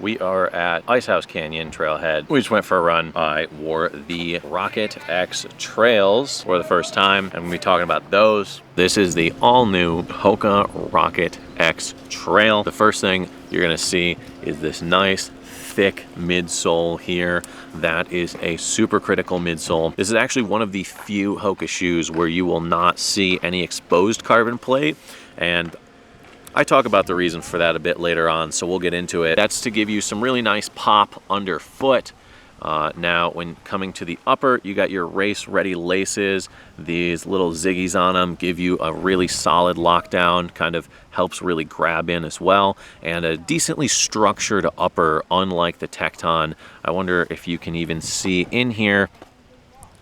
We are at Ice House Canyon Trailhead. We just went for a run. I wore the Rocket X Trails for the first time. I'm gonna be talking about those. This is the all-new HOKA Rocket X Trail. The first thing you're gonna see is this nice, thick midsole here. That is a super critical midsole. This is actually one of the few HOKA shoes where you will not see any exposed carbon plate, and I talk about the reason for that a bit later on, so we'll get into it. That's to give you some really nice pop underfoot. Now, when coming to the upper, you got your race-ready laces. These little ziggies on them give you a really solid lockdown, kind of helps really grab in as well, and a decently structured upper, unlike the Tecton. I wonder if you can even see in here.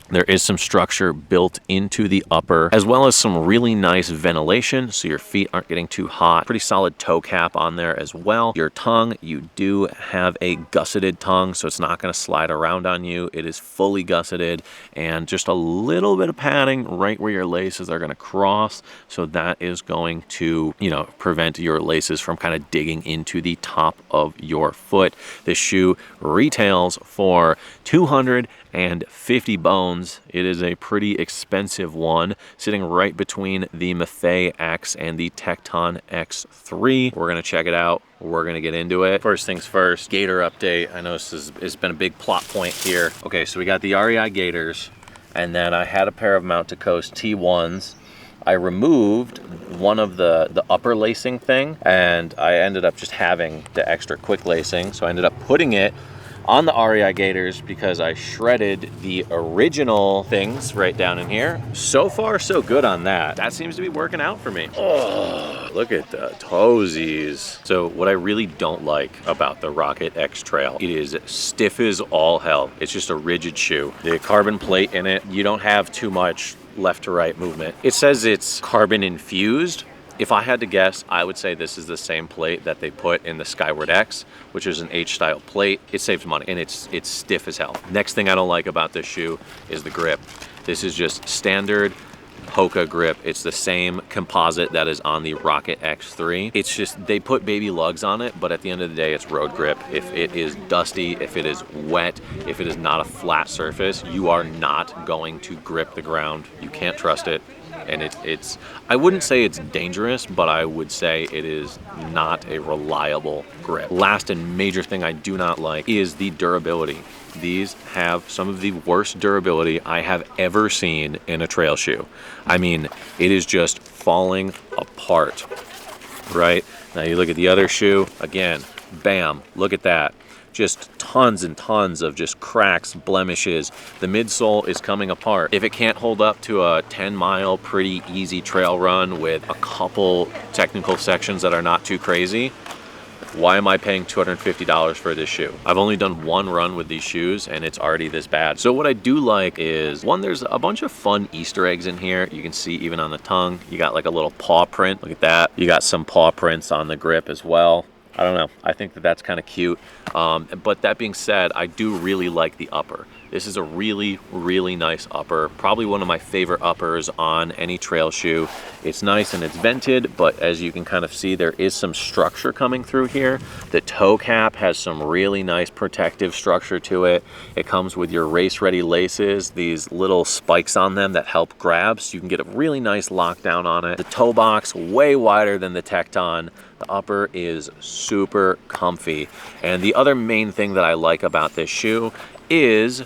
There is some structure built into the upper, as well as some really nice ventilation, so your feet aren't getting too hot. Pretty solid toe cap on there as well. Your tongue, you do have a gusseted tongue, so it's not going to slide around on you. It is fully gusseted, and just a little bit of padding right where your laces are going to cross, so that is going to, prevent your laces from kind of digging into the top of your foot. This shoe retails for $250 bones. It is a pretty expensive one, sitting right between the Maffei X and the Tecton X3. We're gonna check it out. We're gonna get into it. First things first, gator update. I know it's been a big plot point here. Okay, so we got the REI Gators, and then I had a pair of Mount Coast T1s. I removed one of the upper lacing thing, and I ended up just having the extra quick lacing, so I ended up putting it on the REI Gators because I shredded the original things right down in here. So far, so good on that. That seems to be working out for me. Oh, look at the toesies. So what I really don't like about the Rocket X Trail, it is stiff as all hell. It's just a rigid shoe. The carbon plate in it, you don't have too much left to right movement. It says it's carbon infused. If I had to guess, I would say this is the same plate that they put in the Skyward X, which is an H-style plate. It saves money, and it's stiff as hell. Next thing I don't like about this shoe is the grip. This is just standard HOKA grip. It's the same composite that is on the Rocket X3. It's just, they put baby lugs on it, but at the end of the day, it's road grip. If it is dusty, if it is wet, if it is not a flat surface, you are not going to grip the ground. You can't trust it. And it's, I wouldn't say it's dangerous, but I would say it is not a reliable grip. Last and major thing I do not like is the durability. These have some of the worst durability I have ever seen in a trail shoe. I mean, it is just falling apart, right? Now you look at the other shoe, again, bam, look at that. Just tons and tons of just cracks, blemishes. The midsole is coming apart. If it can't hold up to a 10-mile pretty easy trail run with a couple technical sections that are not too crazy, why am I paying $250 for this shoe? I've only done one run with these shoes and it's already this bad. So what I do like is, one, there's a bunch of fun Easter eggs in here. You can see even on the tongue, you got like a little paw print. Look at that. You got some paw prints on the grip as well. I don't know. I think that that's kind of cute. But that being said, I do really like the upper. This is a really, really nice upper. Probably one of my favorite uppers on any trail shoe. It's nice and it's vented, but as you can kind of see, there is some structure coming through here. The toe cap has some really nice protective structure to it. It comes with your race-ready laces, these little spikes on them that help grab, so you can get a really nice lockdown on it. The toe box, way wider than the Tecton. The upper is super comfy. And the other main thing that I like about this shoe is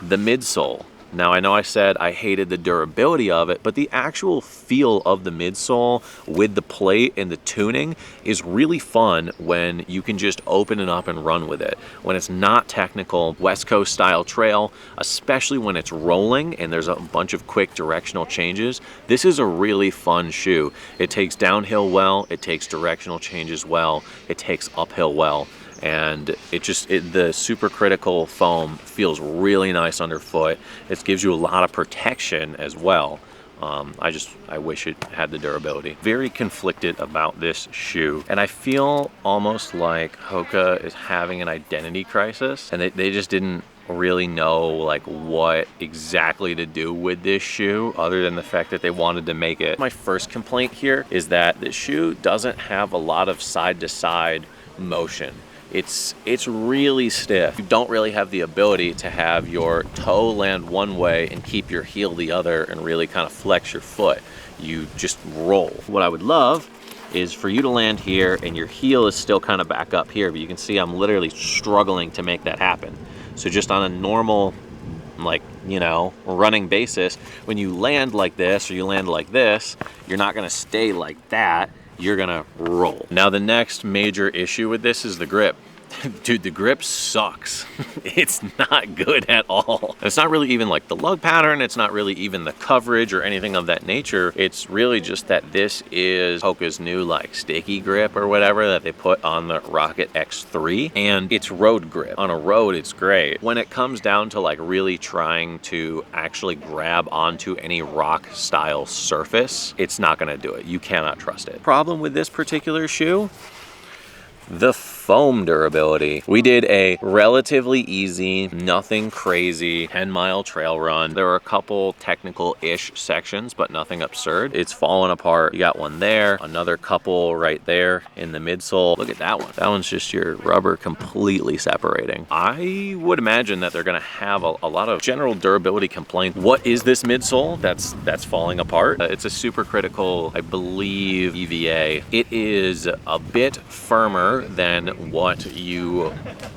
the midsole. Now, I know I said I hated the durability of it, but the actual feel of the midsole with the plate and the tuning is really fun when you can just open it up and run with it. When it's not technical, West Coast style trail, especially when it's rolling and there's a bunch of quick directional changes, this is a really fun shoe. It takes downhill well, it takes directional changes well, it takes uphill well. And the supercritical foam feels really nice underfoot. It gives you a lot of protection as well. I wish it had the durability. Very conflicted about this shoe, and I feel almost like HOKA is having an identity crisis, and they just didn't really know like what exactly to do with this shoe other than the fact that they wanted to make it. My first complaint here is that the shoe doesn't have a lot of side to side motion. It's really stiff. You don't really have the ability to have your toe land one way and keep your heel the other and really kind of flex your foot. You just roll. What I would love is for you to land here and your heel is still kind of back up here, but you can see I'm literally struggling to make that happen. So just on a normal, like, you know, running basis, when you land like this or you land like this, you're not gonna stay like that, you're gonna roll. Now the next major issue with this is the grip. Dude, the grip sucks. It's not good at all. It's not really even like the lug pattern. It's not really even the coverage or anything of that nature. It's really just that this is HOKA's new like sticky grip or whatever that they put on the Rocket X3, and it's road grip. On a road, it's great. When it comes down to like really trying to actually grab onto any rock style surface, it's not gonna do it. You cannot trust it. Problem with this particular shoe, the foam durability. We did a relatively easy, nothing crazy 10-mile trail run. There were a couple technical-ish sections, but nothing absurd. It's fallen apart. You got one there, another couple right there in the midsole. Look at that one. That one's just your rubber completely separating. I would imagine that they're gonna have a lot of general durability complaints. What is this midsole that's falling apart? It's a super critical, I believe, EVA. It is a bit firmer than what you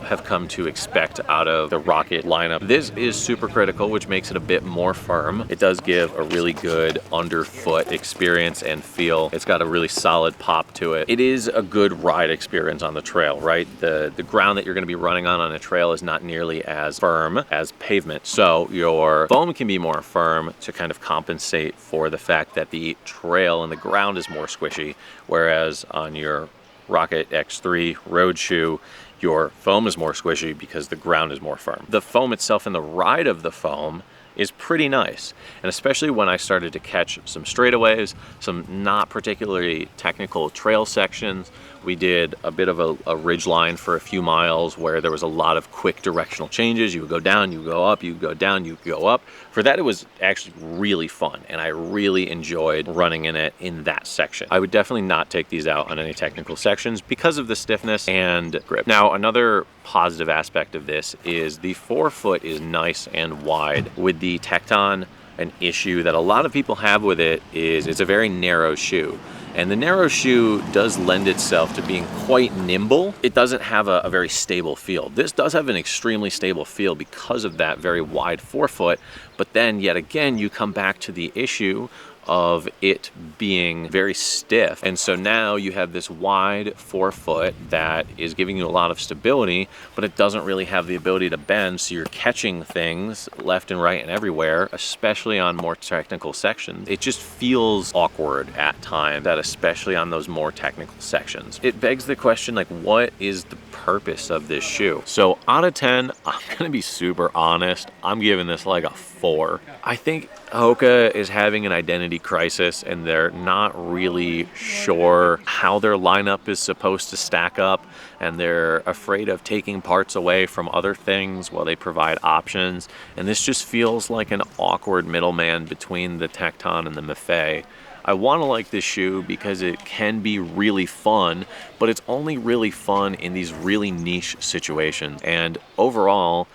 have come to expect out of the Rocket lineup. This is super critical, which makes it a bit more firm. It does give a really good underfoot experience and feel. It's got a really solid pop to it. It is a good ride experience on the trail, right? The ground that you're gonna be running on a trail is not nearly as firm as pavement. So your foam can be more firm to kind of compensate for the fact that the trail and the ground is more squishy, whereas on your Rocket X3 road shoe, your foam is more squishy because the ground is more firm. The foam itself and the ride of the foam is pretty nice. And especially when I started to catch some straightaways, some not particularly technical trail sections. We did a bit of a ridge line for a few miles where there was a lot of quick directional changes. You would go down, you go up, you go down, you go up. For that, it was actually really fun, and I really enjoyed running in it in that section. I would definitely not take these out on any technical sections because of the stiffness and grip. Now, another positive aspect of this is the forefoot is nice and wide. With the Tecton, an issue that a lot of people have with it is it's a very narrow shoe. And the narrow shoe does lend itself to being quite nimble. It doesn't have a very stable feel. This does have an extremely stable feel because of that very wide forefoot. But then yet again, you come back to the issue of it being very stiff. And so now you have this wide forefoot that is giving you a lot of stability, but it doesn't really have the ability to bend. So you're catching things left and right and everywhere, especially on more technical sections. It just feels awkward at times, that especially on those more technical sections. It begs the question, like, what is the purpose of this shoe? So out of 10, I'm gonna be super honest. I'm giving this like a 4. I think HOKA is having an identity crisis and they're not really sure how their lineup is supposed to stack up, and they're afraid of taking parts away from other things while they provide options. And this just feels like an awkward middleman between the Tecton and the Maffei. I want to like this shoe because it can be really fun, but it's only really fun in these really niche situations. And overall,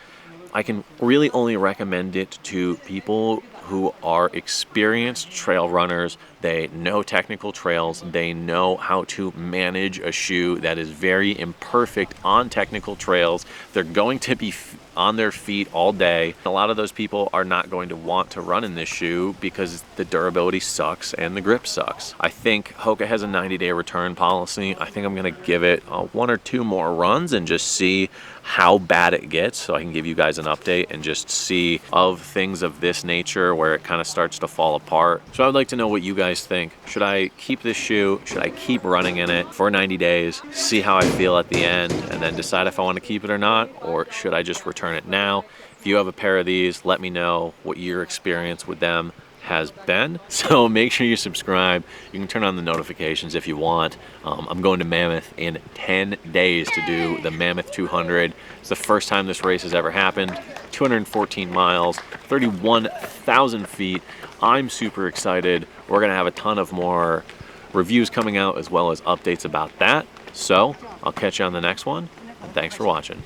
I can really only recommend it to people who are experienced trail runners. They know technical trails. They know how to manage a shoe that is very imperfect on technical trails. They're going to be on their feet all day. A lot of those people are not going to want to run in this shoe because the durability sucks and the grip sucks. I think HOKA has a 90-day return policy. I think I'm gonna give it 1 or 2 more runs and just see how bad it gets, so I can give you guys an update and just see of things of this nature where it kind of starts to fall apart. So I would like to know what you guys think. Should I keep this shoe? Should I keep running in it for 90 days, see how I feel at the end, and then decide if I want to keep it or not? Or should I just return it now? If you have a pair of these, let me know what your experience with them has been. So make sure you subscribe. You can turn on the notifications if you want. I'm going to Mammoth in 10 days to do the Mammoth 200. It's the first time this race has ever happened. 214 miles, 31,000 feet. I'm super excited. We're gonna have a ton of more reviews coming out as well as updates about that. So I'll catch you on the next one. Thanks for watching.